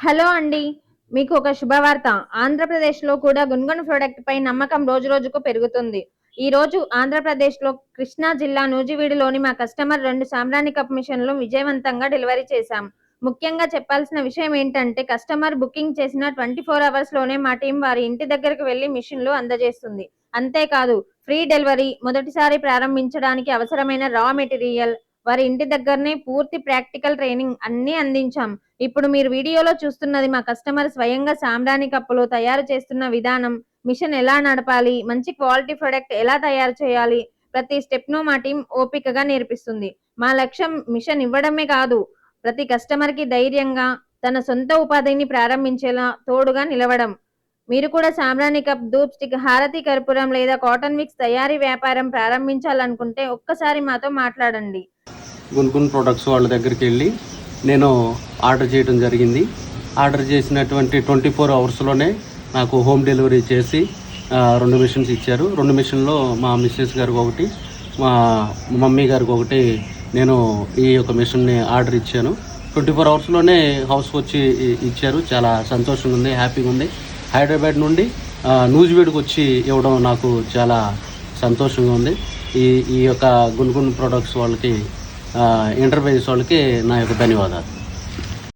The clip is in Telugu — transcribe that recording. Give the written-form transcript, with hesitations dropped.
హలో అండి. మీకు ఒక శుభవార్త. ఆంధ్రప్రదేశ్‌లో కూడా గున్‌గున్ ప్రొడక్ట్ పై నమ్మకం రోజురోజుకు పెరుగుతుంది. ఈరోజు ఆంధ్రప్రదేశ్‌లో కృష్ణా జిల్లా నూజివీడులోని మా కస్టమర్ 2 సాంబ్రాణి కప్ మిషన్‌లు విజయవంతంగా డెలివరీ చేశాం. ముఖ్యంగా చెప్పాల్సిన విషయం ఏంటంటే కస్టమర్ బుకింగ్ చేసిన 24 అవర్స్‌లోనే మా టీమ్ వారి ఇంటి దగ్గరకు వెళ్లి మిషన్‌లు అందజేస్తుంది. అంతేకాదు ఫ్రీ డెలివరీ, మొదటిసారి ప్రారంభించడానికి అవసరమైన రా మెటీరియల్, వారి ఇంటి దగ్గరనే పూర్తి ప్రాక్టికల్ ట్రైనింగ్ అన్నీ అందించాం. ఇప్పుడు మీరు వీడియోలో చూస్తున్నది మా కస్టమర్ స్వయంగా సాంబ్రాణి కప్పులు తయారు చేస్తున్న విధానం, మిషన్ ఎలా నడపాలి, మంచి క్వాలిటీ ప్రొడక్ట్ ఎలా తయారు చేయాలి, ప్రతి స్టెప్‌ను మా టీం ఓపికగా నేర్పిస్తుంది. మా లక్ష్యం మిషన్ ఇవ్వడమే కాదు, ప్రతి కస్టమర్‌కి ధైర్యంగా తన సొంత ఉపాధిని ప్రారంభించేలా తోడుగా నిలవడం. మీరు కూడా సాంబ్రాణి కప్, ధూప్ స్టిక్, హారతి కర్పూరం లేదా కాటన్ మిక్స్ తయారీ వ్యాపారం ప్రారంభించాలనుకుంటే ఒక్కసారి మాతో మాట్లాడండి. గున్‌గున్ ప్రొడక్ట్స్ వాళ్ళ దగ్గరికి వెళ్ళి నేను ఆర్డర్ చేయడం జరిగింది. ఆర్డర్ చేసినటువంటి 24 అవర్స్లోనే నాకు హోమ్ డెలివరీ చేసి 2 మిషన్స్ ఇచ్చారు. 2 మిషన్లో మా మిస్సెస్ గారికి ఒకటి, మా మమ్మీ గారికి ఒకటి నేను ఈ యొక్క మిషన్ని ఆర్డర్ ఇచ్చాను. 24 అవర్స్లోనే హౌస్కి వచ్చి ఇచ్చారు. చాలా సంతోషంగా ఉంది, హ్యాపీగా ఉంది. హైదరాబాద్ నుండి నూజివీడుకి వచ్చి ఇవ్వడం నాకు చాలా సంతోషంగా ఉంది. ఈ యొక్క గున్‌గున్ ప్రొడక్ట్స్ వాళ్ళకి, ఎంటర్ప్రైజెస్ వాళ్ళకి నా యొక్క ధన్యవాదాలు.